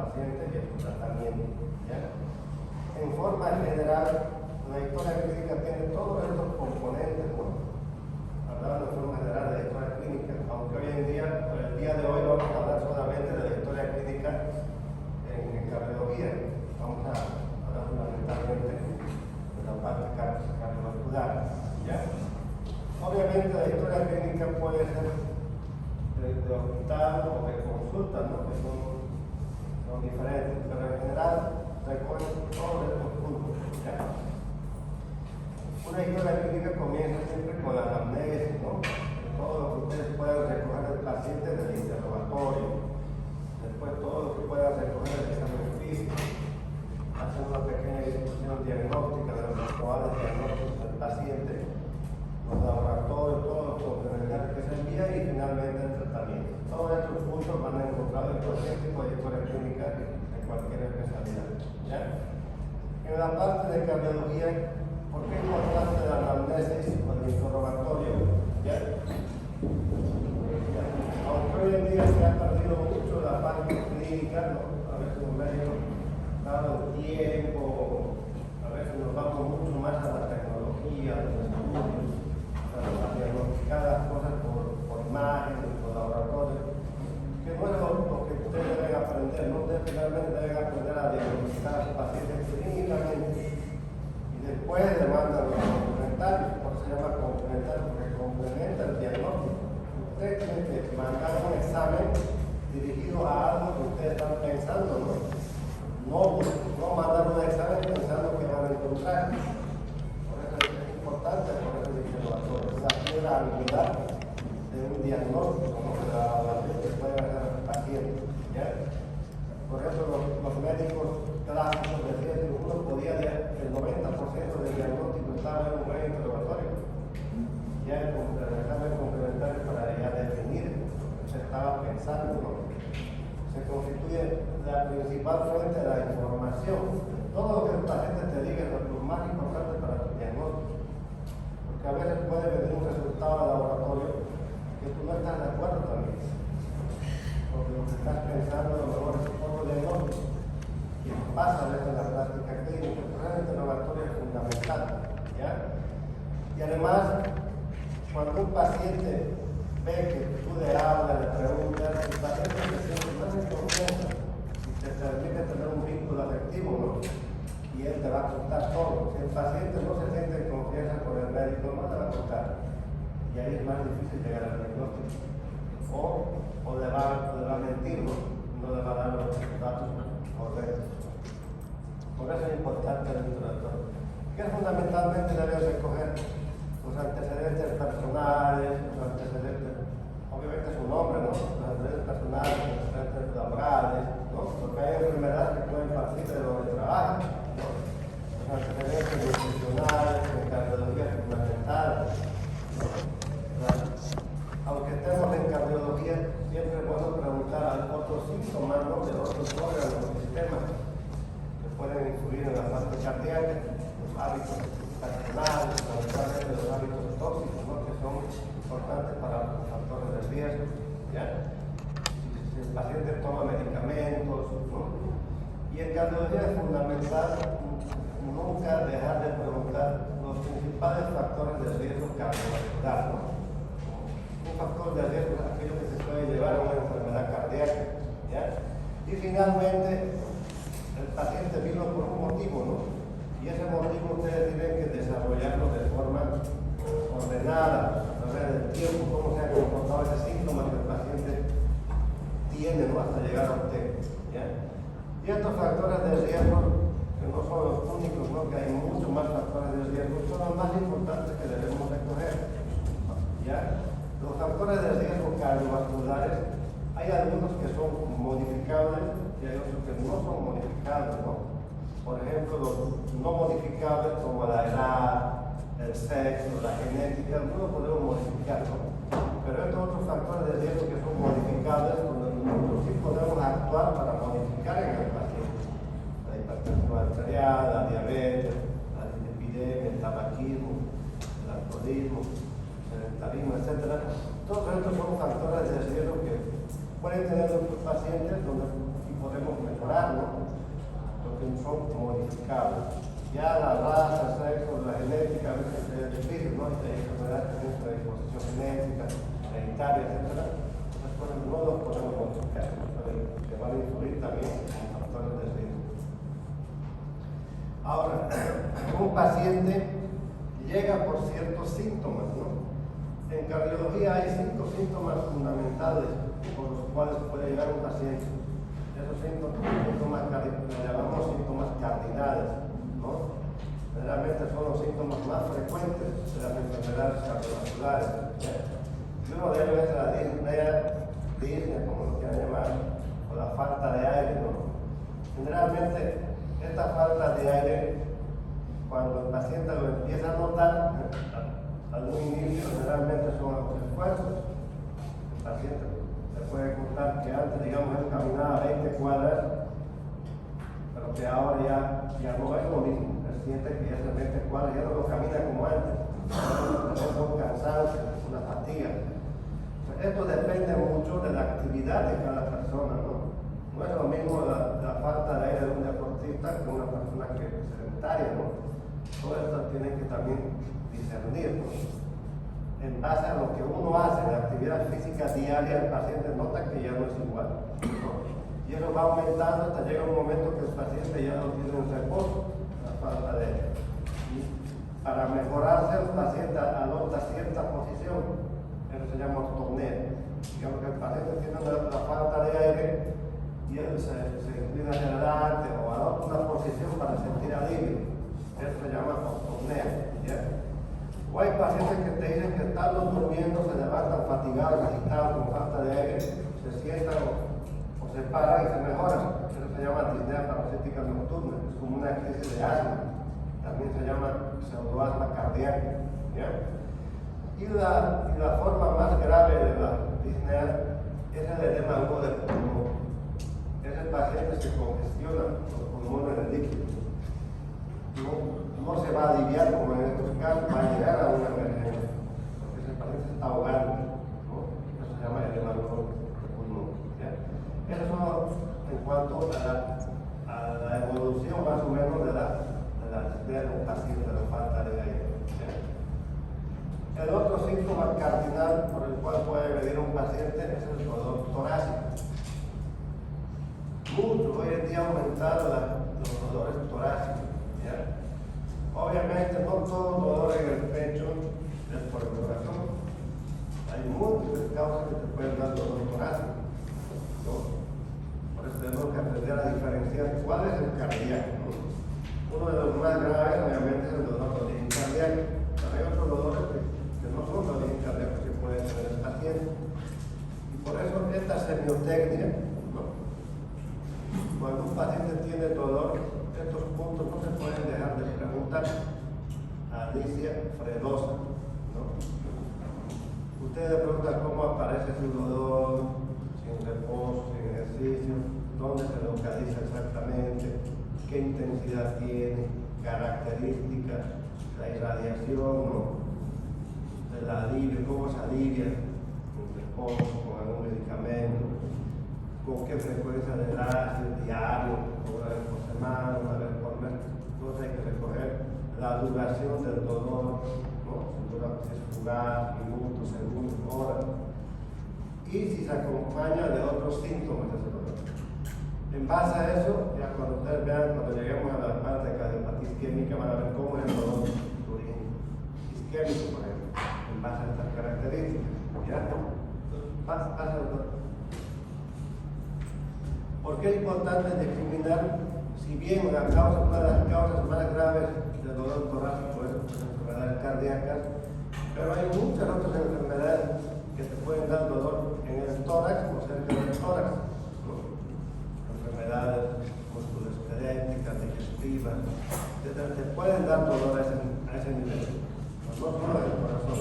paciente y el tratamiento. ¿Ya? En forma general, la historia clínica tiene todos estos componentes, ¿no? Hablando de forma general de la historia clínica, aunque hoy en día, por el día de hoy, vamos a hablar solamente de la historia clínica en cardiología. Vamos a hablar fundamentalmente de la parte cardiovascular. ¿Ya? Obviamente la historia clínica puede ser de hospital o de consulta, ¿no? Que son diferentes, pero en general recogen todos estos puntos. ¿Ya? Una historia clínica comienza siempre con la anamnesis, ¿no? Todo lo que ustedes puedan recoger del paciente del interrogatorio, después todo lo que puedan recoger del examen físico, hacen una pequeña discusión diagnóstica de los probables diagnósticos del paciente, los laboratorios, todos los complementarios que se envían y finalmente el tratamiento. Todos estos puntos van a encontrar en cualquier tipo de historia clínica de cualquier especialidad. ¿Ya? En la parte de cardiología, ¿por qué es importante la anamnesis o el interrogatorio? ¿Ya? Aunque hoy en día se ha perdido mucho la parte clínica, ¿no? A veces un médico, dado el tiempo, a veces nos vamos mucho más a la tecnología, a los estudios, a diagnosticar las cosas por imágenes, por laboratorios, que no es lo que ustedes deben aprender, no ustedes finalmente deben aprender a diagnosticar a sus pacientes clínicamente. Después demandan los complementarios, por eso se llama complementario, porque complementa el diagnóstico. Ustedes tienen que mandar un examen dirigido a algo que ustedes están pensando, ¿no? No mandar un examen pensando que van a encontrar. Por eso es importante, por eso dice el doctor, esa piedra angular de un diagnóstico, ¿no? De la evaluación que puede hacer el paciente. ¿Ya? Por eso los médicos clásicos decían que uno podía, el 90% del diagnóstico estaba en un buen interrogatorio. Ya el examen complementario para ya definir lo que se estaba pensando, ¿no? Se constituye la principal fuente de la información. Todo lo que el paciente te diga es lo más importante para tu diagnóstico. Porque a veces puede venir un resultado de laboratorio que tú no estás de acuerdo también. Porque lo que estás pensando a lo mejor es otro diagnóstico. Y pasa a veces en la práctica clínica. Por eso el interrogatorio es fundamental. ¿Ya? Y además, cuando un paciente ve que tú le hablas, le preguntas, el paciente se siente más en confianza y te permite tener un vínculo afectivo, ¿no? Y él te va a contar todo. Si el paciente no se siente en confianza con el médico, no te va a contar. Y ahí es más difícil llegar al diagnóstico. O le va a mentir, no le va a dar los datos correctos. Por eso es importante el interrogatorio. Que fundamentalmente debes recoger los antecedentes personales, los antecedentes, obviamente su nombre, ¿no? Los antecedentes personales, los antecedentes laborales, ¿no? Porque hay enfermedades que pueden partir de donde trabajan, ¿no? Los antecedentes nutricionales, en cardiología fundamental, ¿no? Aunque estemos en cardiología, siempre es bueno preguntar a otros síntomas, ¿no? De otros órganos o sistemas que pueden influir en la parte cardíaca, los hábitos personales, fundamentalmente los hábitos tóxicos, ¿no? Que son importantes para los factores de riesgo. ¿Ya? Si el paciente toma medicamentos, ¿no? Y en cardiología es fundamental nunca dejar de preguntar los principales factores de riesgo cardiovascular, ¿no? Un factor de riesgo es aquello que se puede llevar a una enfermedad cardíaca. ¿Ya? Y finalmente, el paciente vino por un motivo, ¿no? Y ese motivo ustedes tienen que desarrollarlo de forma ordenada, a través del tiempo, cómo se ha comportado ese síntoma que el paciente tiene, ¿no? Hasta llegar a usted. ¿Ya? Y estos factores de riesgo, que no son los únicos, ¿no? Que hay muchos más factores de riesgo, son los más importantes que debemos recoger. ¿Ya? Los factores de riesgo cardiovasculares, hay algunos que son modificables y hay otros que no son modificables, ¿no? Por ejemplo, los no modificables como la edad, el sexo, la genética, no lo podemos modificar, ¿no? Pero estos otros factores de riesgo que son modificables, nosotros sí podemos actuar para modificar en el paciente. La hipertensión arterial, la diabetes, la dislipidemia, el tabaquismo, el alcoholismo, el sedentarismo, etc. Todos estos son factores de riesgo que pueden tener otros pacientes donde sí podemos mejorar, ¿no? Lo que son modificables. Ya la raza, sexo, la genética, a veces es difícil, ¿no? Hay enfermedades que tienen predisposición genética, hereditaria, etc. Esas cosas no las podemos modificar, se van a influir también en factores de riesgo. Ahora, un paciente llega por ciertos síntomas, ¿no? En cardiología hay 5 síntomas fundamentales por los cuales puede llegar un paciente. Esos síntomas le llamamos síntomas cardinales, ¿no? Generalmente son los síntomas más frecuentes de las enfermedades cardiovasculares. Y uno de ellos es la disnea, como lo quieran llamar, o la falta de aire, ¿no? Generalmente, esta falta de aire, cuando el paciente lo empieza a notar, algún inicio, generalmente son los esfuerzos. El paciente se puede contar que antes, digamos, él caminaba 20 cuadras, pero que ahora ya no es lo mismo. Él siente que esas 20 cuadras ya no lo camina como antes. Es un cansancio, una fatiga. Esto depende mucho de la actividad de cada persona, ¿no? No es lo mismo la falta de aire de un deportista que una persona que es sedentaria, ¿no? Todo esto tiene que también discernir, ¿no? En base a lo que uno hace, la actividad física diaria, el paciente nota que ya no es igual, ¿no? Y eso va aumentando hasta llega un momento que el paciente ya no tiene un reposo, la falta de aire. Y para mejorarse, el paciente adopta cierta posición, eso se llama ortognea. Digamos que el paciente tiene la falta de aire y él se inclina hacia adelante o adopta una posición para sentir alivio. Eso se llama ortognea. ¿Ya? O hay pacientes que te dicen que están durmiendo, se levantan fatigados, agitados, con falta de aire, se sientan o se paran y se mejoran. Eso se llama disnea parasítica nocturna, es como una crisis de asma. También se llama pseudoasma cardíaca. ¿Ya? Y la forma más grave de la disnea es el edema agudo del pulmón. Es el paciente que congestiona los pulmones de líquido. No se va a aliviar como en estos casos, va a llegar a una emergencia, porque ese paciente se está ahogando, ¿no? Eso se llama edema agudo del pulmón. ¿Ya? Eso es en cuanto a la evolución más o menos de la disnea de un paciente de la falta de aire. ¿Ya? El otro síntoma cardinal por el cual puede venir un paciente es el dolor torácico. Mucho hoy en día ha aumentado los dolores torácicos. ¿Ya? Obviamente no todo dolor en el pecho es por el corazón. Hay múltiples causas que te pueden dar dolor torácico, ¿no? Por eso tenemos que aprender a diferenciar cuál es el cardíaco, ¿no? Uno de los más graves obviamente es el dolor de origen cardíaco. Pero hay otros dolores que no son de origen cardíaco que pueden tener el paciente. Y por eso esta semiotecnia, ¿no? Cuando un paciente tiene dolor, estos puntos no se pueden dejar de preguntar. Alicia Fredosa, ¿no? Usted le pregunta cómo aparece su dolor, sin reposo, sin ejercicio, dónde se localiza exactamente, qué intensidad tiene, características, la irradiación, ¿no? El alivio, cómo se alivia, con reposo, con algún medicamento, con qué frecuencia de ácido diario, una vez por semana, una vez por mes. Entonces hay que recoger la duración del dolor, ¿no? Si es fugaz, minutos, segundos, horas. Y si se acompaña de otros síntomas de ese dolor. En base a eso, ya cuando ustedes vean, cuando lleguemos a la parte de cardiopatía isquémica, van a ver cómo es el dolor de origen isquémico, por ejemplo, en base a estas características. ¿Ya? Pasa el dolor. ¿Por qué es importante discriminar? Si bien una de las causas más graves del dolor torácico es las enfermedades cardíacas, pero hay muchas otras enfermedades que te pueden dar dolor en el tórax o cerca del tórax, ¿no? Enfermedades musculoesqueléticas, digestivas, etc. Te pueden dar dolor a ese nivel, no solo en el corazón,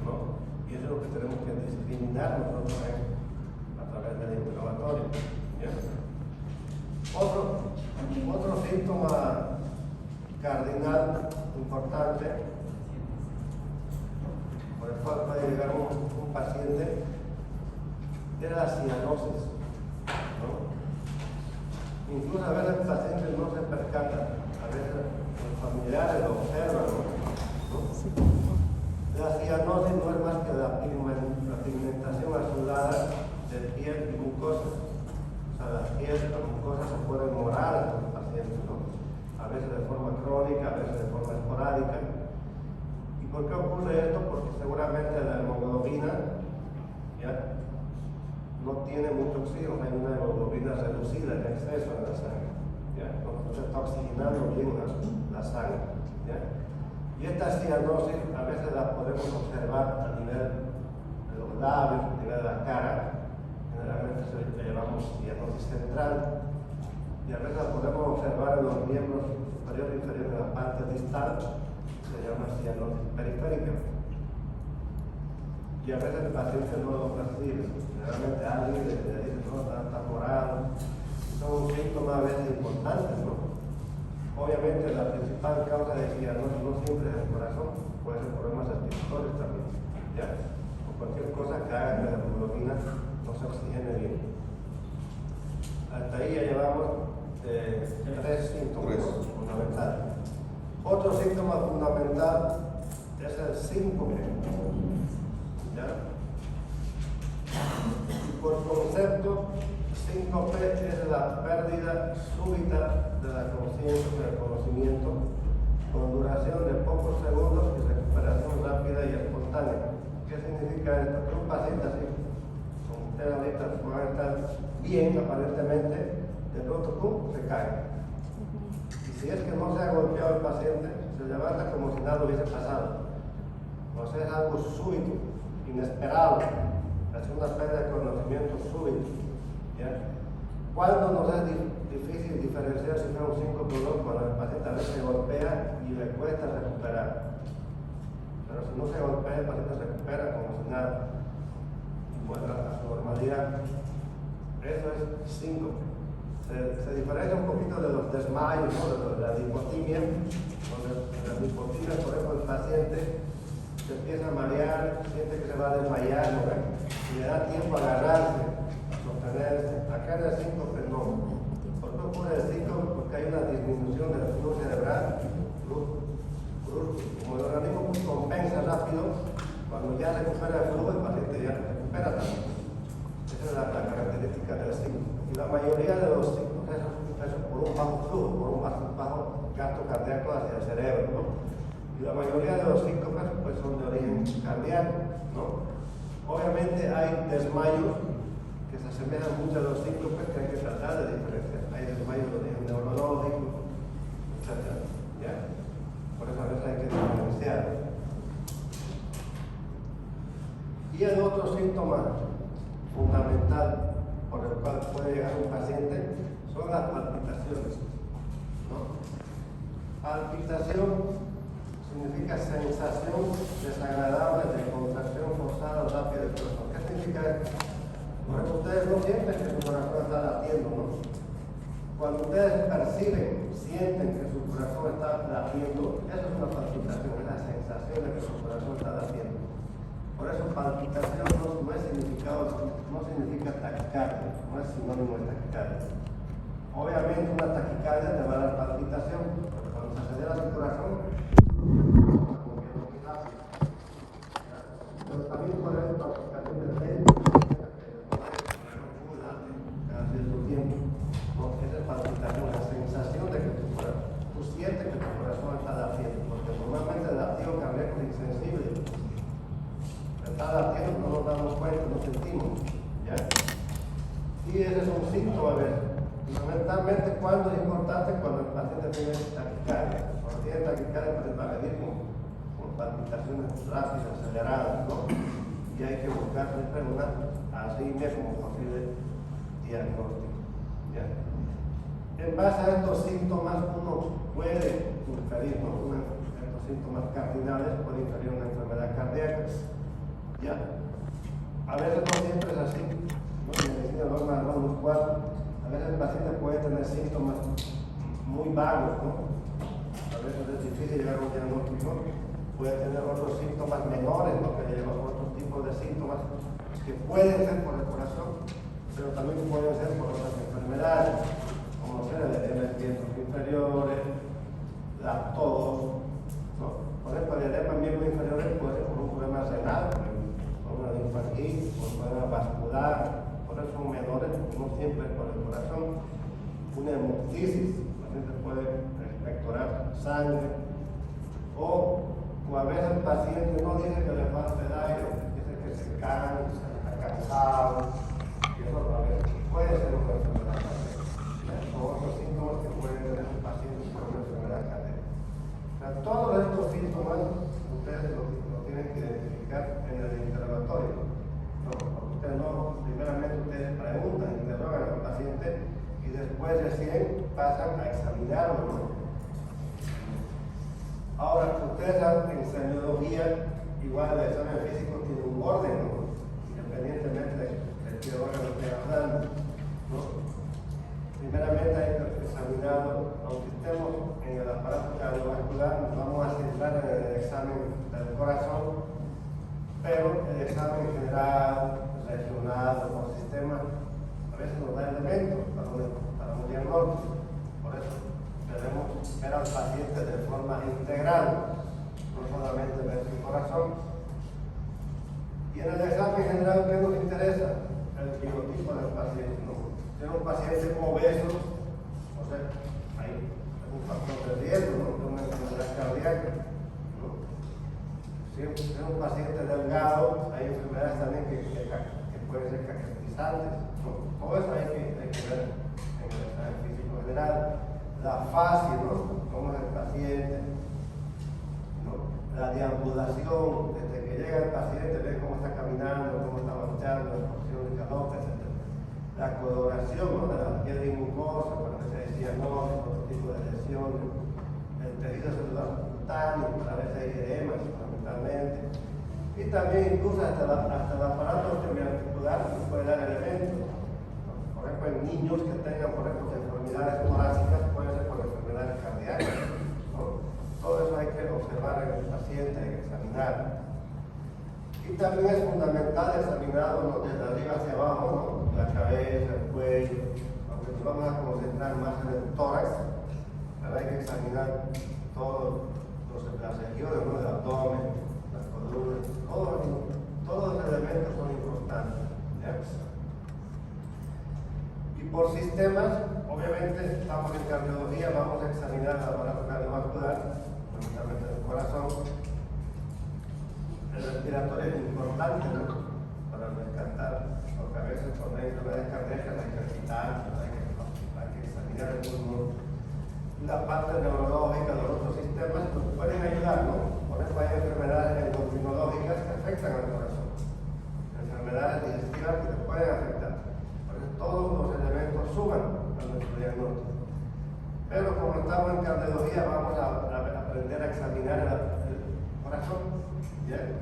¿no? Y eso es lo que tenemos que discriminar nosotros a través del interrogatorio. ¿Ya? Otro síntoma cardinal importante por el cual puede llegar un paciente es la cianosis, ¿no? Incluso a veces el paciente no se percata, a veces los familiares lo observan, ¿no? La cianosis no es más que la pigmentación azulada de piel y mucosa. O sea, la piel y las mucosas se pueden morar en los pacientes, ¿no? A veces de forma crónica, a veces de forma esporádica. ¿Y por qué ocurre esto? Porque seguramente la hemoglobina ¿ya? No tiene mucho oxígeno, hay una hemoglobina reducida en exceso en la sangre. ¿Ya? No se está oxigenando bien la sangre. ¿Ya? Y esta cianosis a veces la podemos observar a nivel de los labios, a nivel de la cara. Generalmente le llamamos cianosis central. Y a veces la podemos observar en los miembros superior e inferior de la parte distal, se llama cianosis periférica. Y a veces el paciente no lo percibe. Generalmente alguien le dice, no, está morado. Son síntomas a veces importantes, ¿no? Obviamente la principal causa de cianosis no siempre es el corazón, puede ser problemas respiratorios también, ¿ya? O cualquier cosa que haga que la hemoglobina no se oxigene bien. Hasta ahí ya llevamos 3 síntomas fundamentales. Otro síntoma fundamental es el síncope. ¿Ya? Y por concepto, síncope es la pérdida súbita de la conciencia, del conocimiento, con duración de pocos segundos y recuperación rápida y espontánea. ¿Qué significa esto? Que un paciente así, como ustedes ahorita pueden estar bien aparentemente, de pronto ¡pum!, se cae. Y si es que no se ha golpeado el paciente, se levanta como si nada hubiese pasado. O sea, es algo súbito, inesperado, es una pérdida de conocimiento súbito. ¿Ya? ¿Cuándo nos es difícil diferenciar si fue un síncope o no? Cuando el paciente a veces se golpea y le cuesta recuperar. Pero si no se golpea, el paciente se recupera como si nada y vuelve a su normalidad. Eso es síncope. Se diferencia un poquito de los desmayos, ¿no? De la hipotimia. Donde la hipotimia, por ejemplo, el paciente se empieza a marear, siente que se va a desmayar, ¿no? Y le da tiempo a agarrarse, a sostenerse. Acá en el síncope no. ¿Por qué ocurre el síncope? Porque hay una disminución del flujo cerebral. Como el organismo compensa rápido, cuando ya recupera el flujo, el paciente ya recupera también. Esa es la característica del síncope. Y la mayoría de los síntopes es por un bajo flujo, por un bajo gasto cardíaco hacia el cerebro, ¿no? Y la mayoría de los síntopes pues, son de origen cardíaco, ¿no? Obviamente hay desmayos que se asemejan mucho a los síntopes que hay que tratar de diferenciar. Hay desmayos de origen neurológico, etc. ¿Ya? Por eso a veces hay que diferenciar. Y el otro síntoma fundamental por el cual puede llegar un paciente son las palpitaciones, ¿no? Palpitación significa sensación desagradable de contracción forzada rápida del corazón. ¿Qué significa esto? Por ejemplo, ustedes no sienten que su corazón está latiendo, ¿no? Cuando ustedes perciben, sienten que su corazón está latiendo, eso es una palpitación, es la sensación de que su corazón está latiendo. Por eso palpitación no es significado, no significa taquicardia, no es sinónimo de taquicardia. Obviamente una taquicardia te va a dar palpitación, pero cuando se acelera su corazón, pero también puede haber palpitación del pecho, cada cierto tiempo. ¿No? Esa es palpitación, la sensación de que tú sientes que tu corazón está latiendo, porque normalmente el latido cardíaco es insensible. Está latiendo, no nos damos cuenta, no sentimos. ¿Ya? Y ese es un síntoma, a ver. Fundamentalmente, ¿cuándo es importante? Cuando el paciente tiene taquicardia. Cuando tiene taquicardia, el paciente va a venir con palpitaciones rápidas, aceleradas, ¿no? Y hay que buscar siempre una arritmia como posible diagnóstico. ¿Ya? En base a estos síntomas, uno puede inferir, ¿no? Estos síntomas cardinales puede inferir una enfermedad cardíaca. ¿Ya? A veces no siempre es así, ¿no? En medicina normal hablamos 4. A veces el paciente puede tener síntomas muy vagos, ¿no? A veces es difícil llegar a un diagnóstico. Puede tener otros síntomas menores, ¿no? Que llevan otros tipos de síntomas que pueden ser por el corazón, pero también pueden ser por otras enfermedades, como ser edemas miembros inferiores, la tos, ¿no? Por ejemplo, el edema en miembros inferiores puede ser por un problema renal, por una linfagitis, por un problema vascular, por eso son menores, no siempre por el corazón, una hemoptisis, la gente puede expectorar sangre, o a veces el paciente no dice que le falta el aire, dice que se cansa, está cansado, y eso a veces puede ser una enfermedad cardíaca. O otros síntomas que pueden tener un paciente con una enfermedad cardíaca. O sea, todos estos síntomas ustedes lo tienen que identificar en el interrogatorio. No, ustedes no, primeramente ustedes preguntan, interrogan al paciente y después recién pasan a examinarlo, ¿no? Ahora, ustedes saben que en semiología, igual el examen físico tiene un orden, ¿no? Independientemente de qué órgano esté hablando, ¿no? Primeramente hay que examinarlo, aunque estemos en el aparato cardiovascular, nos vamos a centrar en el examen del corazón, pero el examen general, regional, por sistema, a veces nos da elementos para un diagnóstico. Por eso debemos ver al paciente de forma integral, no solamente ver su corazón. Y en el examen general, ¿qué nos interesa? El biotipo del paciente, ¿no? Si es un paciente obeso, o sea, ahí es un factor de riesgo, ¿no? De una enfermedad cardíaca, ¿no? Si es un paciente delgado, hay enfermedades también que pueden ser caquetizantes, ¿no? Todo eso hay que ver en el examen físico general. La fase, ¿no? Cómo es el paciente, ¿no? La deambulación, desde que llega el paciente, ve cómo está caminando, cómo está marchando, la porción de calota, etc. La coloración, ¿no? De la piel de mucosa, para que se decía no, otro tipo de lesiones, el tejido celular subcutáneo, para ver si hay edemas, fundamentalmente. Y también incluso hasta el aparato articular nos puede dar elementos. Por ejemplo, en niños que tengan, por ejemplo, enfermedades torácicas, puede ser por enfermedades cardíacas, ¿no? Todo eso hay que observar en el paciente, hay que examinar. Y también es fundamental examinarlo, ¿no? Desde arriba hacia abajo, ¿no? La cabeza, el cuello, aunque nos vamos a concentrar más en el tórax, pero hay que examinar todas las regiones, ¿no? Del abdomen, las columnas, todos los elementos son importantes, ¿ya? Y por sistemas, obviamente estamos en cardiología, vamos a examinar el aparato cardiovascular, fundamentalmente el corazón. El respiratorio es importante, ¿no? Para rescatar, porque a veces cuando hay enfermedades cardíacas hay que quitar, hay que examinar el pulmón. La parte neurológica de los otros sistemas pues, pueden ayudar, ¿no? Por ejemplo, hay enfermedades endocrinológicas que afectan al corazón, enfermedades digestivas que te pueden afectar. Todos los elementos suman a nuestro diagnóstico. Pero como estamos en cardiología, vamos a aprender a examinar el corazón. ¿Bien?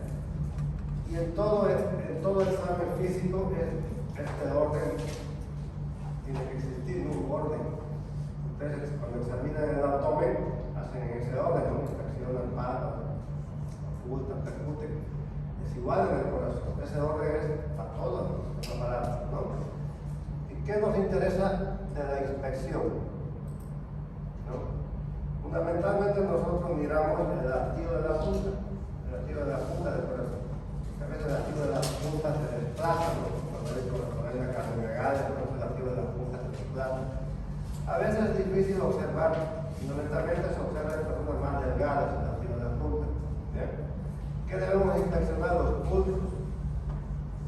Y en todo examen físico, este orden tiene que existir, un orden. Ustedes cuando examinan el abdomen, hacen en ese orden, ¿no? Inspeccionan patas, ocultan, percuten. Es igual en el corazón. Ese orden es para todos los aparatos, ¿no? ¿Qué nos interesa de la inspección? ¿No? Fundamentalmente nosotros miramos el latido de la punta del corazón. A veces el latido de la punta se desplaza, ¿no? Cuando hay la cardiomegalia, el latido de la punta se desplaza. A veces es difícil observar, fundamentalmente se observa en personas más delgadas el latido de la punta. ¿Bien? ¿Qué debemos inspeccionar? Los pulsos.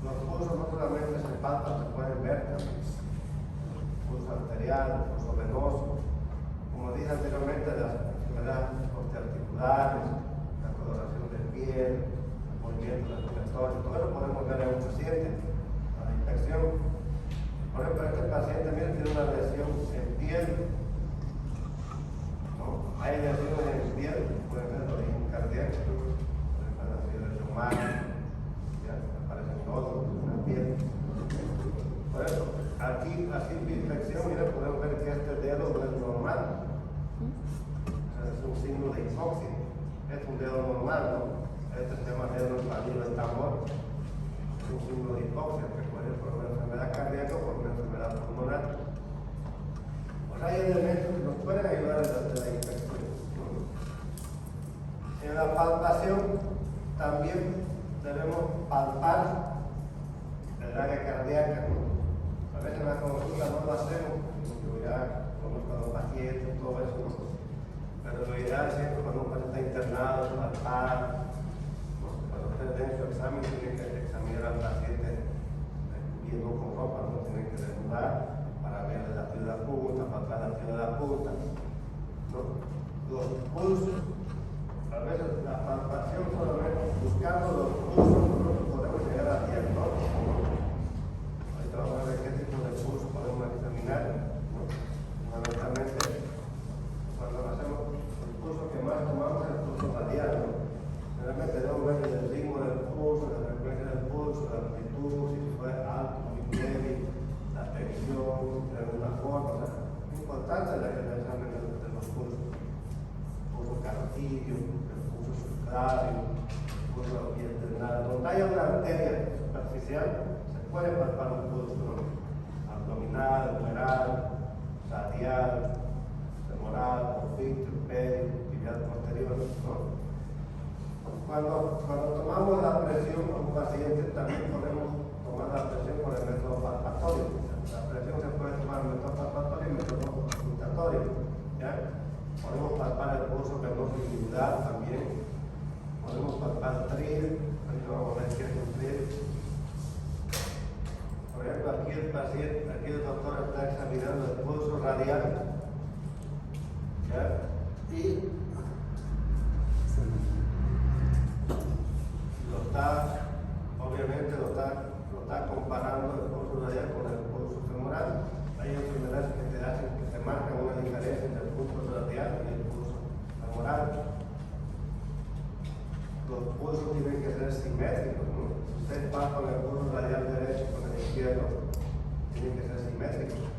Los pulsos no solamente se palpan, se pueden ver también. Pulso arterial, pulso venoso, como dije anteriormente, las enfermedades osteoarticulares, la coloración de piel, el movimiento respiratorio, todo eso podemos ver en un paciente a la inspección. Por ejemplo, este paciente, mire, tiene una lesión en piel, ¿no? Hay lesiones en piel, pueden ser de origen cardíaco, por ejemplo, la fiebre reumática, ya aparecen nódulos en la piel. Por eso, aquí, a simple inspección, mira, podemos ver que este dedo no es normal. O sea, es un signo de hipoxia. Es un dedo normal, ¿no? Este se llama dedo palillo del tambor. un signo de hipoxia, que puede ser por una enfermedad cardíaca o por una enfermedad pulmonar. Pues hay elementos que nos pueden ayudar en la infección. En la palpación también debemos palpar el área cardíaca. A veces en la consulta no lo hacemos, yo ya conozco a los pacientes, todo eso, ¿no? Pero lo ideal siempre cuando un paciente está internado, palpar, ¿no? Cuando ustedes den su examen tienen que examinar al paciente viendo con ropa, no tienen que desnudar para ver el latido de la punta, palpar el latido de la punta, ¿no? Los pulsos, a veces la palpación solamente buscando los pulsos nosotros podemos llegar al diagnóstico, ¿no? Ahorita vamos a ver qué tipo de pulso podemos examinar, ¿no? Fundamentalmente, cuando hacemos el pulso que más tomamos es el pulso radial, ¿no? Realmente debemos ver el ritmo del pulso, la frecuencia del pulso, la amplitud, si fue alto, muy débil, la tensión, de alguna forma, o sea, es importante el examen de los pulsos. Pulso carotidio, el pulso subclavio, el pulso bilateral. Donde haya una arteria superficial, se puede palpar un pulso, ¿no? Abdominal, humeral, radial, femoral, ofíceo, pedio, tibial posterior, ¿no? Cuando tomamos la presión a un paciente, también podemos tomar la presión por el método palpatorio. La presión se puede tomar el método palpatorio y el método auscultatorio, ¿ya? Podemos palpar el pulso venoso individual también. Podemos palpar el tril. Ahorita vamos a ver qué es un tril. Por ejemplo, aquí el paciente, aquí el doctor está examinando el pulso radial, ¿ya? Y obviamente lo está comparando el pulso radial con el pulso femoral. Hay enfermedades que te marcan una diferencia entre el pulso radial y el pulso femoral. Los pulsos tienen que ser simétricos, ¿no? Si ustedes palpan el pulso radial derecho con el izquierdo, tienen que ser simétricos.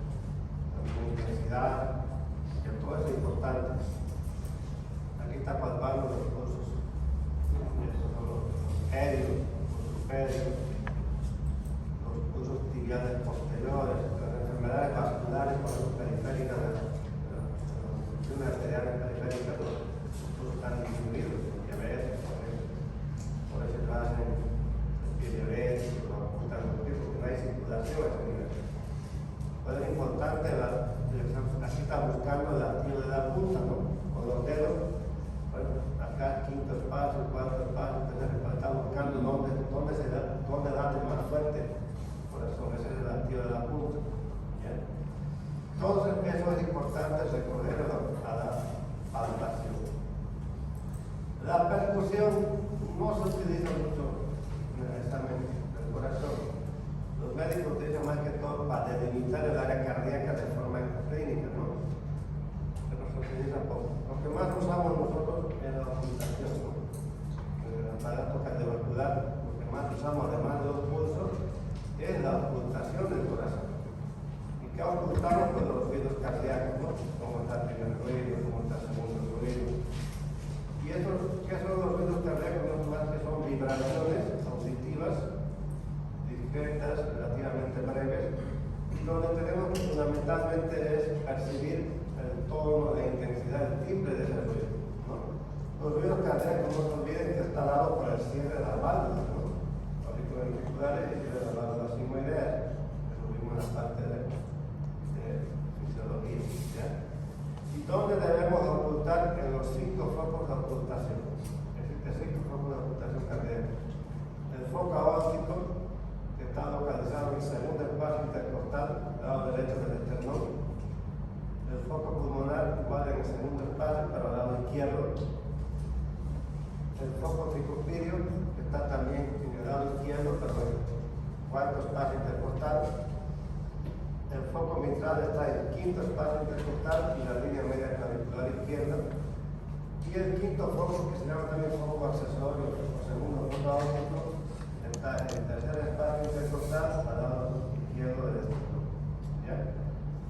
La intensidad, que todo eso es importante. Aquí está palpando los pulsos. Esos son los pedios, los pulsos tibiales posteriores, las enfermedades vasculares, por ejemplo, periféricas, las funciones arteriales periféricas, los pulsos están disminuidos, diabetes, por eso se hacen pie diabéticos, lo ocultan los pies, porque no hay circulación a ese nivel. Pues es importante, aquí está buscando el latido de la punta, ¿no? Con los dedos. Bueno, acá quinto espacio, cuarto espacio, entonces está buscando dónde darle más fuerte, por eso ese es el latido de la punta. ¿Bien? Entonces eso es importante recurrir a la palpación. La percusión no se utiliza mucho en el examen del corazón. Los médicos utilizan más que todo para delimitar el área cardíaca de forma clínica, ¿no? Pero se utiliza poco. Lo que más usamos nosotros es la ocultación, ¿no? El aparato cardiovascular, lo que más usamos además de los pulsos es la ocultación del corazón. ¿Y qué ocultamos? Pues los ruidos cardíacos, ¿no? Cómo está el primer ruido, cómo está el segundo ruido. ¿Y qué son los ruidos cardíacos? No más que son vibraciones auditivas, discretas, relativamente breves, y donde tenemos fundamentalmente es percibir el tono de intensidad, el timbre de ese ruido, ¿no? Los ruidos cardíacos, no se olviden que está dado por el cierre de las válvulas, ¿no? Auriculoventriculares y cierre de las válvulas sigmoideas, que lo vimos en la parte de fisiología, ¿ya? ¿Y dónde debemos ocultar? En los 5 focos de ocultación. Existen 5 focos de ocultación cardíaca. El foco aórtico, que está localizado en el segundo espacio intercostal, al lado derecho del esternón. El foco pulmonar, igual en el segundo espacio, pero al lado izquierdo. El foco tricuspidio, que está también en el lado izquierdo, pero en el cuarto espacio intercostal. El foco mitral está en el quinto espacio intercostal y la línea media clavicular izquierda. Y el quinto foco, que se llama también foco accesorio o segundo foco aórtico, está en el tercer espacio intercostal al lado izquierdo del esternón. ¿Ya?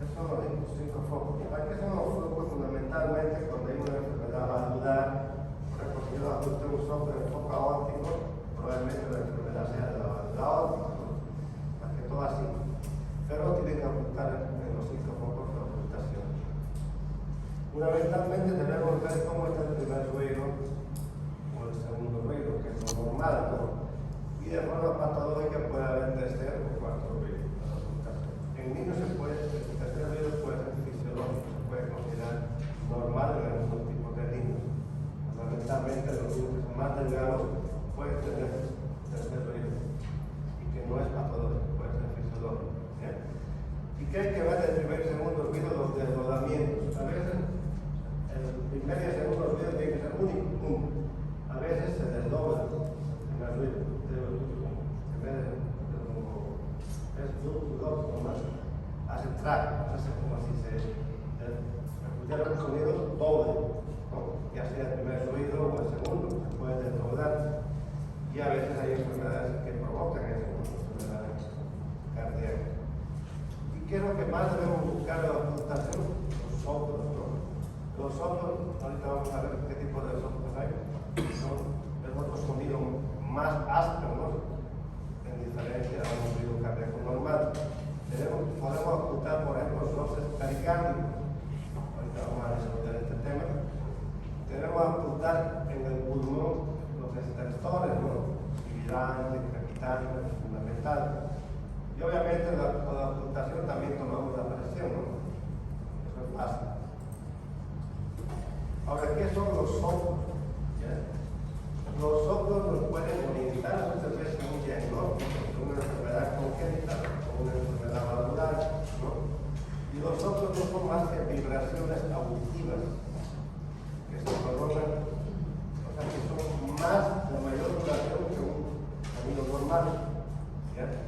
Esos son los 5 focos. ¿Para qué son los focos? Fundamentalmente cuando hay una enfermedad valvular, por ejemplo, si yo ajuste un foco en el foco aórtico, probablemente la enfermedad sea de la valvula. la óptica, ¿no? Más que todo así. Pero tienen que ocultar en los 5 focos de ocultación. Fundamentalmente debemos ver cómo está el primer ruido o el segundo ruido, que es lo normal, ¿no? Y de forma patológica puede haber tercer o cuarto ruido. En niños el tercer ruido puede ser fisiológico, se puede considerar normal en algunos tipos de niños. Fundamentalmente los niños que son más delgados pueden tener tercer ruido y que no es patológico, puede ser fisiológico. ¿Bien? ¿Y qué hay que ver del primer y segundo ruido? Los desdoblamientos. A veces el primer y el segundo ruido tiene que ser único. A veces se desdobla el primer ruido. En vez de es nomás, hace track, hace como si se escuchara un sonido doble, ¿no? Ya sea el primer ruido o el segundo, se puede desdoblar. Y a veces hay enfermedades que provocan eso, enfermedades cardíacas. ¿Y qué es lo que más debemos buscar en la ocultación? Los soplos, ¿no? Los soplos, ahorita vamos a ver qué tipo de soplos hay, son el otro sonido más áspero, ¿no? En diferencia a un ruido cardíaco normal. Podemos ocultar, por ejemplo, los roces pericárdicos. Ahorita vamos a resolver este tema. Tenemos que ocultar en el pulmón los extensores, ¿no? Sibilante, crepitante, fundamental. Y obviamente con la ocultación también tomamos la presión, ¿no? Eso es fácil. Ahora, ¿qué son los soplos? ¿Ya? Los soplos nos pueden orientar muchas veces en un diagnóstico de una enfermedad congénita o una enfermedad valvular, ¿no? Y los soplos no son más que vibraciones auditivas que se prolongan, o sea que son más de mayor duración que un sonido normal, ¿ya?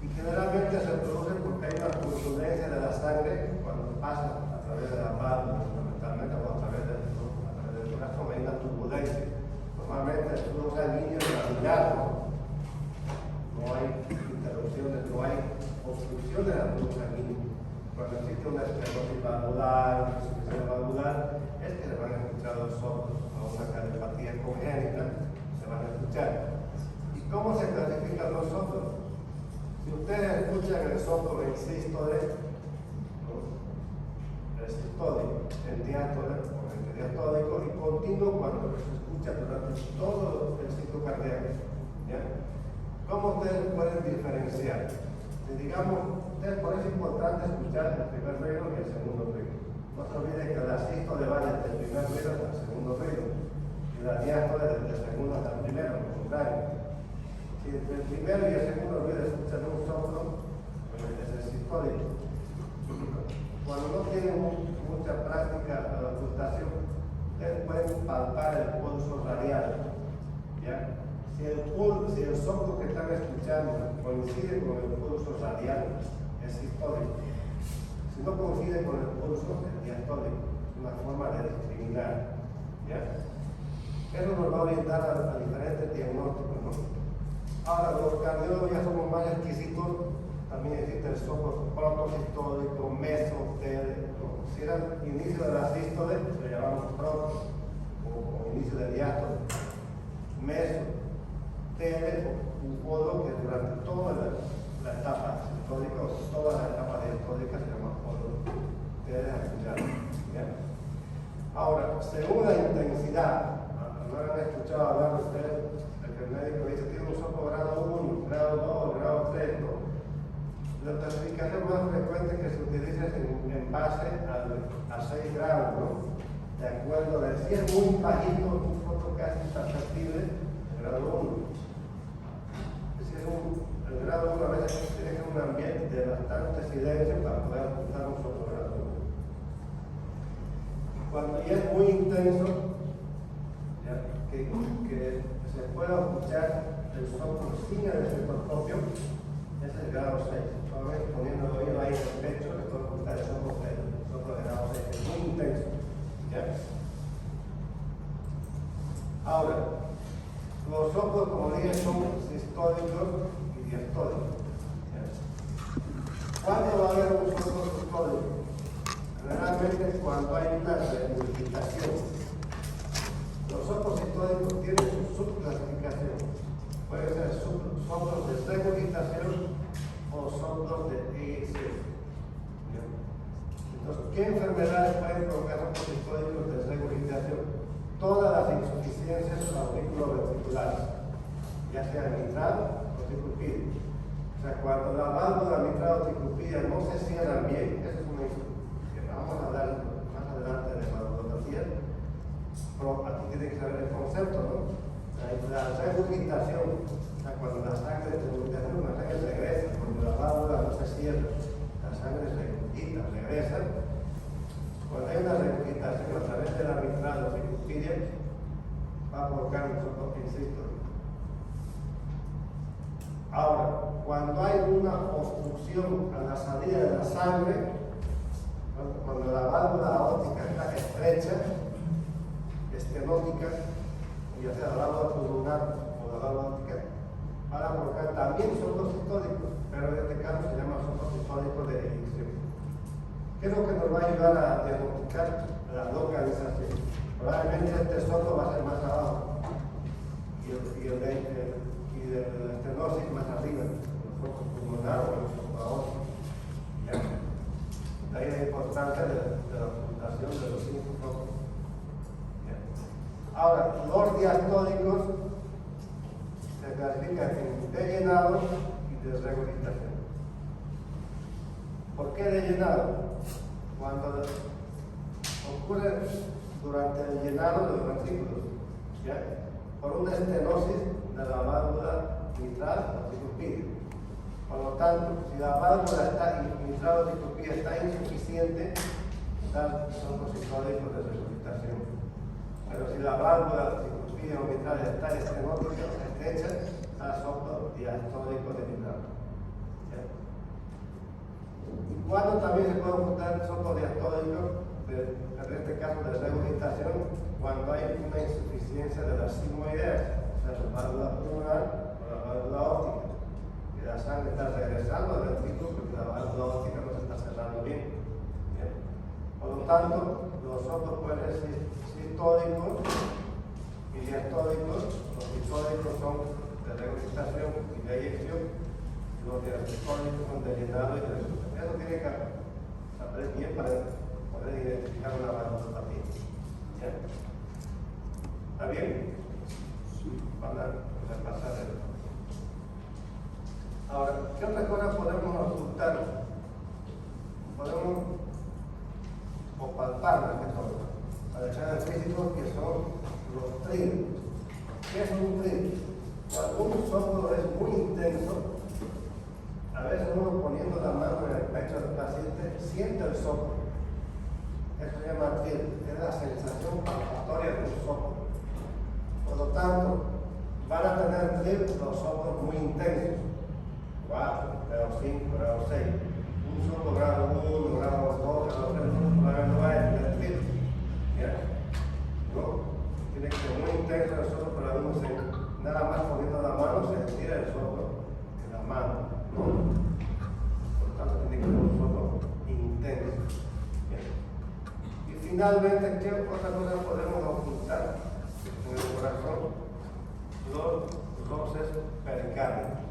Y generalmente se producen porque hay una turbulencia de la sangre cuando pasa a través de la válvula, fundamentalmente, o a través del corazón, hay una turbulencia. Normalmente el flujo sanguíneo es laminar, no hay interrupciones, no hay obstrucciones al flujo sanguíneo. Cuando existe una esclerosis valvular, una insuficiencia valvular, es que se van a escuchar los soplos, o una cardiopatía congénita, se van a escuchar. ¿Y cómo se clasifican los soplos? Si ustedes escuchan el soplo en sístole, ¿no? El sistólico, el diástole o el diastólico, y continuo cuando se escucha durante todo el ciclo cardíaco. ¿Ya? ¿Cómo ustedes pueden diferenciar? Si digamos, por eso es importante escuchar el primer ruido y el segundo ruido. No se olviden que la sístole va desde el primer ruido hasta el segundo ruido, y la diástole desde el segundo hasta el primero, al contrario. Si entre el primero y el segundo ruido escuchan un soplo, pues es el sistólico. Cuando no tienen mucha práctica de la ocultación, ustedes pueden palpar el pulso radial. ¿Ya? Si el soplo que están escuchando coincide con el pulso radial, es sistólico. Si no coincide con el pulso, es diastólico. Es una forma de discriminar. ¿Ya? Eso nos va a orientar a diferentes diagnósticos, ¿no? Ahora, los cardiólogos ya somos más exquisitos. También existe el soplo protosistólico, mesotele. Si era el inicio de la sístole, le llamamos proto, o inicio de diástole. Mesotele o podo, que durante toda la etapa sistólica, toda la etapa diastólica se llama podo. Ustedes han escuchado. Ahora, según la intensidad, no han escuchado hablar ustedes de que el médico dice que tiene un soplo grado 1, grado 2, grado 3, ¿no? La clasificación más frecuente que se utiliza es en base a 6 grados, ¿no? De acuerdo, si es muy bajito, un soplo casi imperceptible, grado 1. Si es el grado 1, a veces tiene que ser un ambiente de bastante silencio para poder escuchar un soplo grado 1. Cuando ya es muy intenso, que se pueda escuchar el soplo sin el estetoscopio, es el grado 6. Solamente poniendo el oído ahí en el pecho, le puedo escuchar el soplo de grado 6, es muy intenso. ¿Ya? Ahora, los soplos, como dije, son sistólicos y diastólicos. ¿Ya? ¿Cuándo va a haber un soplo sistólico? Generalmente cuando hay una regurgitación. Los soplos sistólicos tienen su subclasificación. Pueden ser soplos de ¿qué enfermedades pueden provocar soportes distónicos de desregurgitación? Todas las insuficiencias auriculoventriculares, ya sea mitral o tricupilio. O sea, cuando la válvula mitral o tricupillia no se cierran bien, eso es una insuficiencia. Vamos a hablar más adelante de valvulopatía, pero aquí tiene que saber el concepto, ¿no? La regurgitación, o sea, cuando la sangre regresa, cuando la válvula no se cierra, la sangre se regurgita, regresa. Cuando hay una regurgitación a través de la mitral o tricupillia, va a provocar un soporte, insisto. Ahora, cuando hay una obstrucción a la salida de la sangre, cuando la válvula aórtica está estrecha, estenótica, ya sea la válvula pulmonar o la válvula aórtica, van a provocar también soportes distónicos, pero en este caso se llama soporte distónico de eyección. ¿Qué es lo que nos va a ayudar a diagnosticar la localización? Probablemente este soplo va a ser más abajo y el estenosis más arriba, el foco pulmonar o el foco aórtico. De ahí la importancia de la ocultación de los 5 focos. Ahora, los diastónicos se clasifican en dellenado y desregurgitación. ¿Por qué dellenado? Cuando ocurre durante el llenado de los ventrículos, ¿ya? Por una estenosis de la válvula mitral o tricupillia. Por lo tanto, si la válvula mitral o tricupillia está insuficiente, son los distónicos de regurgitación. Pero si la válvula tricupillia o mitral está estenótica o estrecha, está soplo diastónico de mitral. ¿Y cuándo también se puede ocultar soplo diastónico? En este caso de regurgitación, cuando hay una insuficiencia de las sigmoideas, o sea, la válvula pulmonar o la válvula óptica, que la sangre está regresando al ventrículo porque la válvula óptica no se está cerrando bien. ¿Bien? Por lo tanto, los soplos pueden ser sistólicos y diastólicos. Los sistólicos son de regurgitación y de eyección, los diastólicos son de llenado y de regurgitación. Eso tiene que saber bien para poder identificar una valvulopatía. ¿Ya? ¿Está bien? Sí. Van a repasar eso. Ahora, ¿qué otra cosa podemos ocultar? Podemos o palpar, más que todo, para echar el físico, que son los trillos. ¿Qué es un trillo? Cuando un soplo es muy intenso, a veces uno poniendo la mano en el pecho del paciente siente el soplo. Esto se llama trillo, es la sensación palpatoria de un soplo. Por lo tanto, van a tener trillos los soplos muy intensos, 4, grado 5, grado 6. Un soplo grado 1, grado 2, grado 3, no va a tener trillo. ¿No? Tiene que ser muy intenso el soplo para uno nada más poniendo la mano sentir el soplo en la mano. ¿No? Por lo tanto, tiene que ser un soplo intenso. Y finalmente, ¿qué otra cosa podemos ocultar en el corazón? Los roces pericárdico.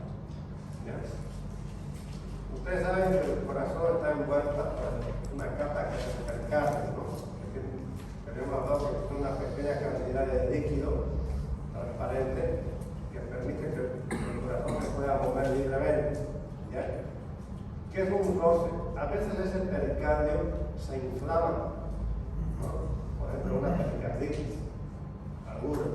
Ustedes saben que el corazón está envuelto por una capa que es el pericardio, ¿no? Tenemos hablado que es una pequeña cantidad de líquido transparente que permite que el corazón se pueda mover libremente. ¿Ya? ¿Qué es un roce? A veces ese pericardio se inflama, ¿no? Por ejemplo, una pericarditis aguda,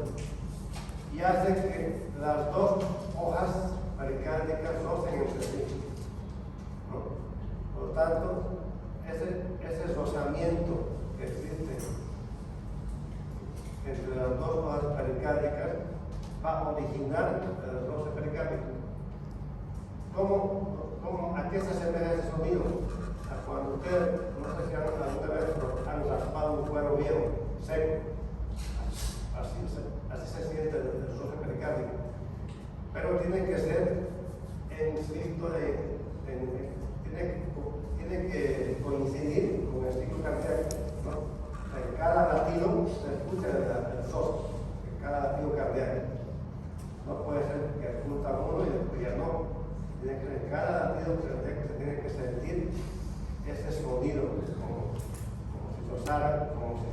y hace que las dos hojas pericárdicas rocen entre sí, ¿no? Por lo tanto, ese rozamiento que existe entre las dos hojas pericárdicas va a originar el roce pericárdico. ¿A qué se asemeja ese sonido? A cuando usted, no sé si alguna vez han raspado un cuero viejo, seco. Así se siente el roce pericárdico. Pero tiene que ser, insisto, tiene que coincidir con el ciclo cardíaco, ¿no? En cada latido se escucha el roce, en cada latido cardíaco. No puede ser que escucha uno y después ya no. Tiene que en cada latido cardíaco se tiene que sentir ese sonido, como rasparan como si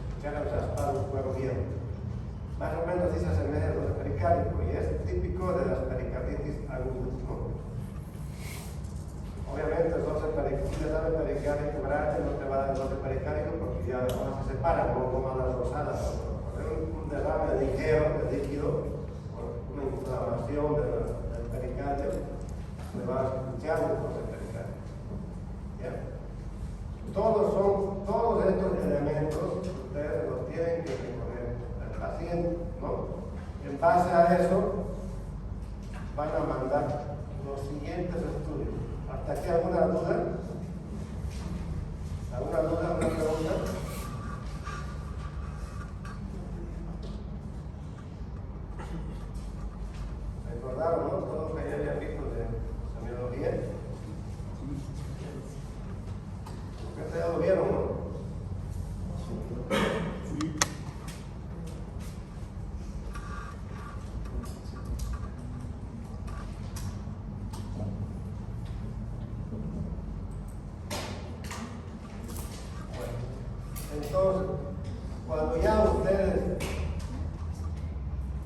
escucharan raspar un cuero viejo. Más o menos así se asemeja a los pericáricos y es típico de las pericarditis agudas, ¿no? Obviamente el 12 pericárdico grande no te va a dar el 12 pericárdico porque ya ahora se separan, no van a dar rosadas. Un derrame ligero de líquido, una inflamación del pericardio, se va a escuchar el 12 pericardio. ¿Ya? Todos estos elementos ustedes los tienen que recoger al paciente, ¿no? En base a eso van a mandar los siguientes estudios. ¿Hasta aquí alguna duda? ¿Alguna duda? ¿Alguna pregunta? ¿Recordaron, no? Todo lo que ya había visto de semiología. Ustedes ya lo vieron, ¿no? Sí. Entonces, cuando ya ustedes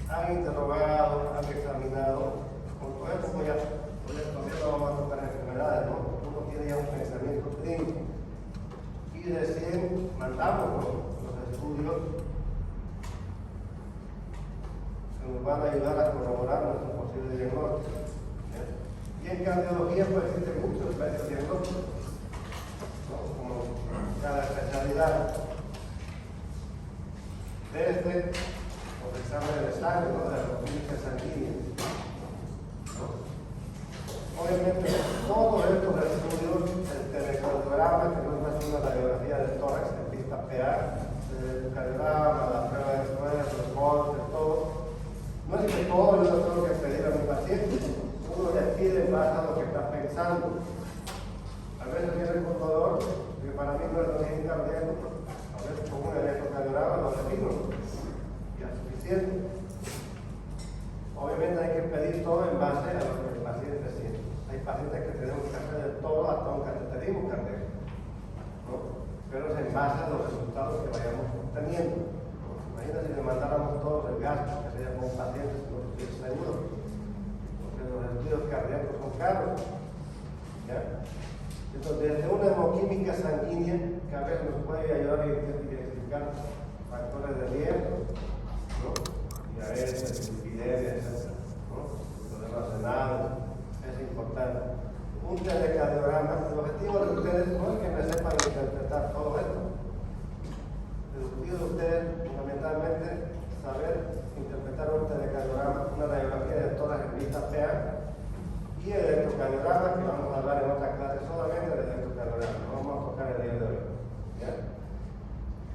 han interrogado, han examinado, con todo esto pues ya todavía no vamos a tocar enfermedades, ¿no? Uno tiene ya un pensamiento clínico y recién mandamos los estudios que nos van a ayudar a corroborar nuestro posible diagnóstico. ¿Ya? Y en cardiología pues existen muchos métodos diagnósticos, ¿no? Como cada especialidad. Desde los exámenes de sangre, ¿no? De la química sanguínea, ¿no? Obviamente, todos estos estudios, el telecardiograma, que no es una radiografía del tórax en vista PA, el cardiograma, la prueba de estrés, los cortes, todo, no es que todo yo lo tengo que pedir a mi paciente, uno le pide en base a lo que está pensando. A veces viene el contador, que para mí no es origen cardíaco, a veces con un electrocardiograma lo defino, ya es suficiente. Obviamente hay que pedir todo en base a lo que el paciente siente. Hay pacientes que tenemos que hacer de todo hasta un cateterismo cardíaco, ¿no? Pero es en base a los resultados que vayamos obteniendo. Imagínense si le mandáramos todos el gasto que sería con pacientes que no tuviesen seguro, porque los estudios cardíacos son caros. ¿Ya? Entonces, desde una hemoquímica sanguínea, que a veces nos puede ayudar a identificar factores de riesgo, ¿no? Diabetes, lipidemia, etc., ¿no? Problemas renales, es importante. Un telecardiograma, el objetivo de ustedes no es que me sepan interpretar todo esto. El objetivo de ustedes, fundamentalmente, saber interpretar un telecardiograma, una radiografía de tórax en vista PA, y el electrocardiograma, que vamos a hablar en otra clase solamente del electrocardiograma, no vamos a tocar el día de hoy. ¿Ya?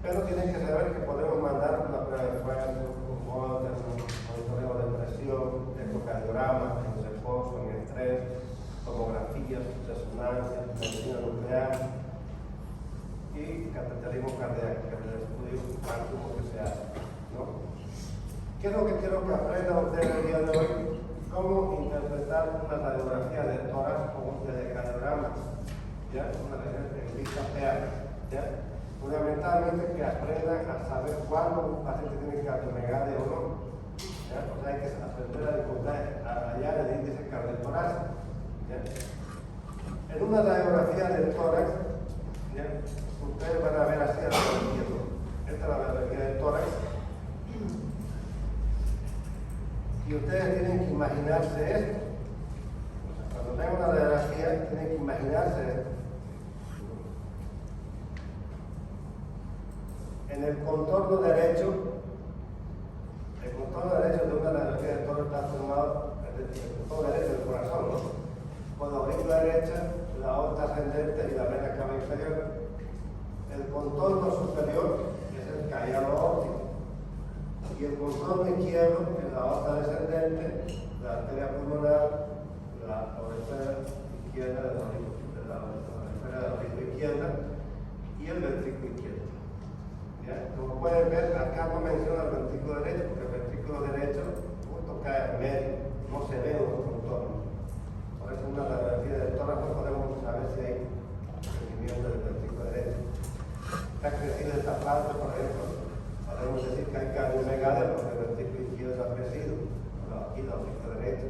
Pero tienen que saber que podemos mandar una prueba de fuerza, un monitoreo de presión, electrocardiograma, en reposo, en estrés, tomografías, resonancias, medicina nuclear y cateterismo cardíaco, que es el estudio máximo que se hace, ¿no? ¿Qué es lo que quiero que aprendan ustedes el día de hoy? Cómo interpretar una radiografía de tórax o un telecardiograma, ¿ya? Una radiografía en vista PA, ¿ya? Fundamentalmente que aprendan a saber cuándo un paciente tiene cardiomegalia o no, ¿ya? O sea, hay que aprender a hallar el índice cardiotorácico, ¿ya? En una radiografía del tórax, ¿ya? Ustedes van a ver así a lo izquierdo. Esta es la radiografía del tórax. Y ustedes tienen que imaginarse esto. Cuando ven una radiografía, tienen que imaginarse esto. En el contorno derecho de una radiografía de tórax está formado el contorno derecho del corazón, ¿no? Con la aurícula derecha, la aorta ascendente y la vena cava inferior. El contorno superior es el callado aórtico. Y el contorno izquierdo es la aorta descendente, la arteria pulmonar, la aurícula izquierda de la aurícula izquierda y el ventrículo izquierdo. ¿Ya? Como pueden ver, acá no menciona el ventrículo derecho, porque el ventrículo derecho justo cae en medio, no se ve en los contornos. Por eso en una radiografía del tórax no podemos saber si hay crecimiento del ventrículo derecho. Está crecido esta parte, por ejemplo, podemos decir que hay cardiomegalia porque el ventrículo izquierdo es apreciado, aquí la hocico derecho.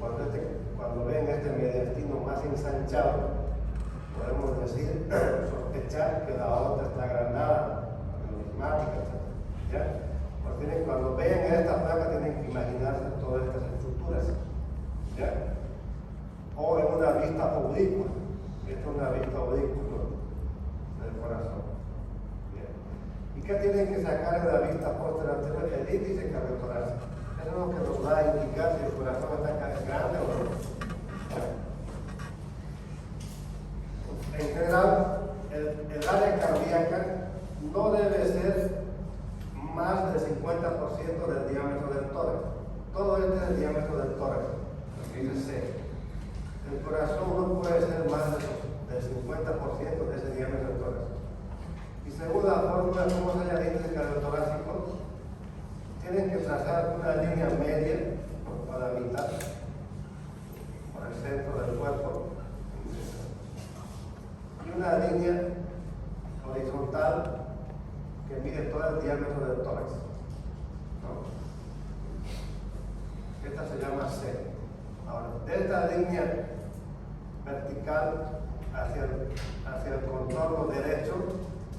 Cuando ven este mediastino más ensanchado, podemos decir, sospechar que la aorta está agrandada, numismática, etc. ¿Ya? Porque cuando vean esta placa tienen que imaginarse todas estas estructuras. ¿Ya? O en una vista oblicua. Esta es una vista oblicua del corazón. ¿Bien? ¿Y qué tienen que sacar de la vista posterior? El índice cardiotorácico. Eso es lo que nos va a indicar si el corazón está grande o no. En general, el área cardíaca no debe ser más del 50% del diámetro del tórax. Todo este es el diámetro del tórax, lo que dice C. El corazón no puede ser más del 50% de ese diámetro del tórax. Y según la fórmula, ¿cómo se llama el índice cardiotorácico? Tienen que trazar una línea media por la mitad, por el centro del cuerpo, y una línea horizontal que mide todo el diámetro del tórax. ¿No? Esta se llama C. Ahora, de esta línea vertical hacia el contorno derecho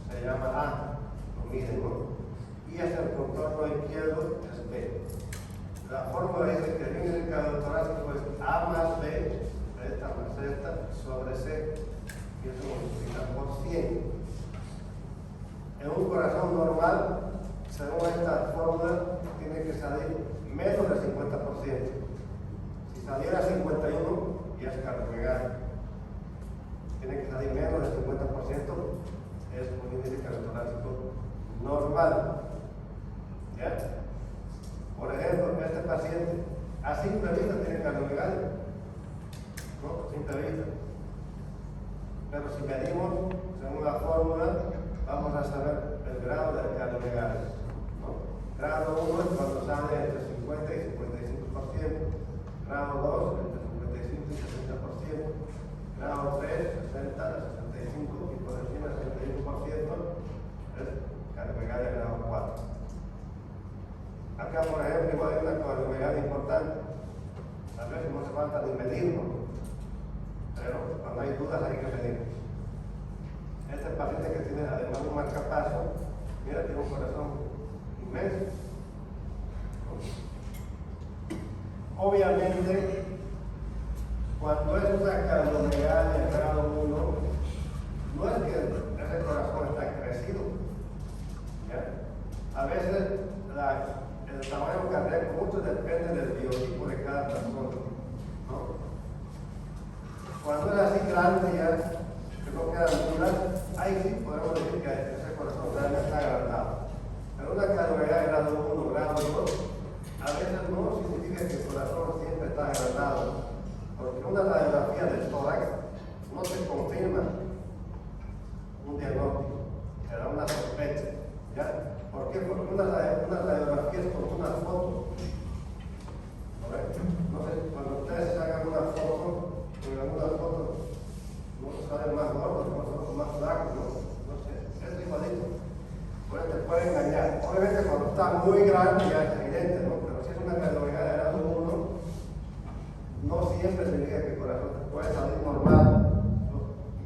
se llama A, lo miden, ¿no? Y hacia el contorno izquierdo es B. La fórmula dice que el índice cardiotorácico es A más B, esta más esta, sobre C, y eso multiplica por 100. En un corazón normal, según esta fórmula, tiene que salir menos del 50%. Si saliera 51, ya es cardiomegalia. Tiene que salir menos del 50%, es un índice cardiotorácico normal. ¿Ya? Por ejemplo, este paciente a simple vista tiene cardiomegalia, ¿no? Simple vista. Pero si medimos según la fórmula, vamos a saber el grado de cardiomegalia, ¿no? Grado 1 es cuando sale entre 50 y 55%, grado 2 entre 55 y 60%, grado 3 60 a 65 y por encima del 61% es cardiomegalia grado 4. Acá, por ejemplo, igual hay una cardiomegalia importante. A veces no hace falta ni medirlo, pero cuando hay dudas hay que medirlo. Este paciente que tiene además un marcapaso, mira, tiene un corazón inmenso. Obviamente, cuando es una cardiomegalia grado 1, no es que ese corazón está crecido. ¿Ya? A veces el tamaño cardíaco mucho depende del biotipo de cada persona, ¿no? Cuando es así grande ya, que no quedan dudas, ahí sí podemos decir que ese corazón realmente está agrandado. Pero una cardiomegalia grado 1, grado 2, a veces no significa que el corazón siempre está agrandado, porque una radiografía del tórax no te confirma un diagnóstico, te da una sospecha. ¿Ya? ¿Por qué? Porque una radiografía es como una foto. No sé, cuando ustedes hagan una foto, no salen más gordos, nosotros más flacos, no sé, es igualito. Pues te puede engañar. Obviamente cuando está muy grande ya es evidente, ¿no? Pero si es una cardiomegalia grado 1, no siempre significa que el corazón puede salir normal.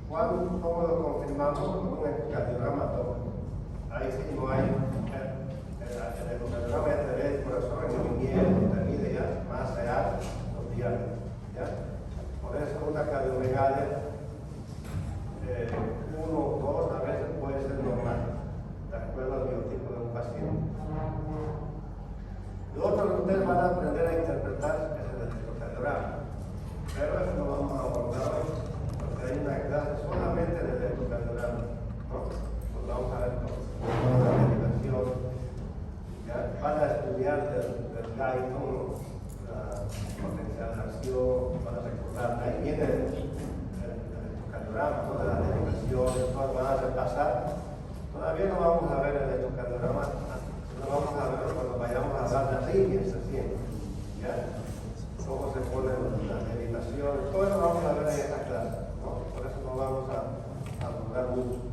¿Cómo lo confirmamos? Con un ecocardiograma doble. Ahí sí no hay el ecocardiograma ya te ve el corazón en movimiento, te mide ya más real los diarios. ¿Ya? Por eso una cardiomegalia 1 o 2 a veces puede ser normal, de acuerdo al biotipo de un paciente. Lo otro que ustedes van a aprender a interpretar es el electrocardiograma, pero eso lo vamos a abordar hoy, porque hay una clase solamente del electrocardiograma, ¿no? Pues vamos a ver la derivación. ¿Ya? Van a estudiar del Guyton, la potencial de acción, van a recordar, ahí viene el electrocardiograma, todas las derivaciones, todas van a repasar. Todavía no vamos a ver el electrocardiograma, no vamos a ver cuando vayamos a hablar de líneas recién, ¿ya? Cómo se ponen las derivaciones, todo eso vamos a ver en esta clase, ¿no? Por eso no vamos a abordar mucho.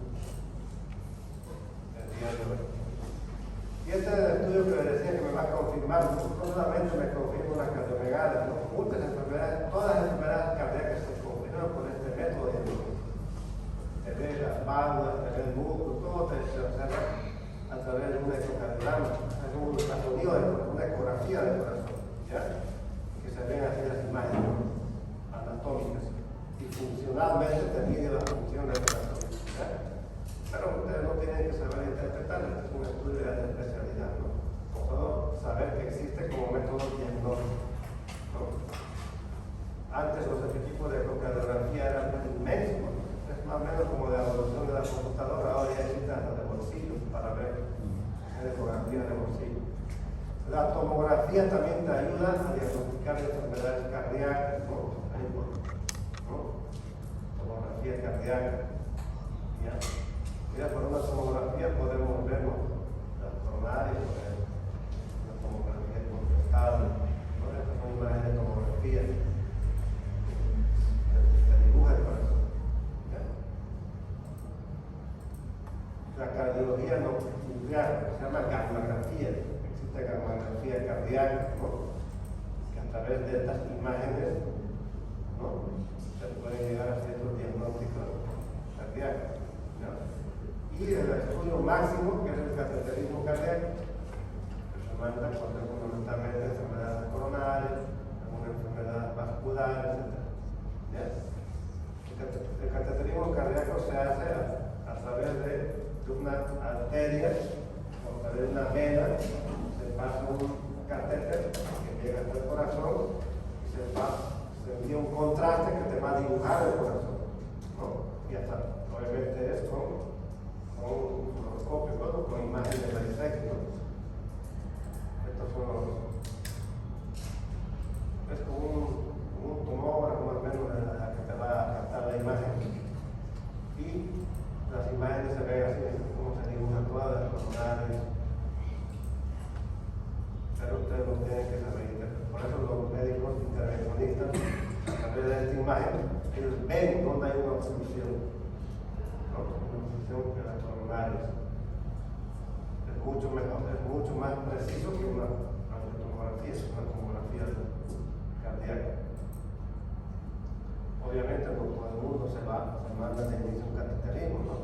día de hoy. Y este es el estudio que le decía que me va a confirmar, no solamente me confirma una cardiomegalia, ¿no? Muchas enfermedades, todas las enfermedades cardíacas se confirman por este método diagnóstico. Tener las válvulas, tener el músculo, todo se observa a través de un ecocardiograma, es un sonido de una ecografía del corazón, ¿ya? Que se ven así las imágenes anatómicas y funcionalmente te mide las funciones del corazón, ¿ya? Pero ustedes no tienen que saber interpretarlo, es un estudio de alta especialidad, ¿no? Solo saber que existe como método diagnóstico, ¿no? Antes los equipos de ecocardiografía eran inmensos, ¿no? Es más o menos como la evolución de la computadora, ahora ya existen hasta de bolsillo para ver la ecografía de bolsillo. La tomografía también te ayuda a diagnosticar enfermedades cardíacas, ¿no? Tomografía cardíaca, ¿ya? Mira, por una tomografía podemos ver las coronarias, la tomografía contrastada, estas son imágenes de tomografía que dibuja el corazón. ¿Ya? La cardiología nuclear se llama gammagrafía, existe gammagrafía cardíaca, ¿no? Que a través de estas imágenes, ¿no? Se puede llegar a ciertos diagnósticos cardíacos. ¿No? Y el estudio máximo, que es el cateterismo cardíaco, que se manda fundamentalmente enfermedades coronarias, alguna enfermedad vascular, etc. ¿Ya? El cateterismo cardíaco se hace a través de una arteria o a través de una vena, se pasa un catéter que llega hasta el corazón y se envía un contraste que te va a dibujar el corazón, ¿no? Y hasta, obviamente, es con un fluoroscopio, ¿no? Con imágenes de disección. Estos son es como un tomógrafo más o menos que te va a captar la imagen. Y las imágenes se ven así, como se dibujan todas las coronarias. Pero ustedes no tienen que saber. Por eso los médicos intervencionistas, a través de esta imagen, ellos ven dónde hay una obstrucción. Que las coronarias es mucho mejor, es mucho más preciso que una tomografía, una tomografía cardíaca. Obviamente no todo el mundo se manda de inicio un cateterismo, ¿no?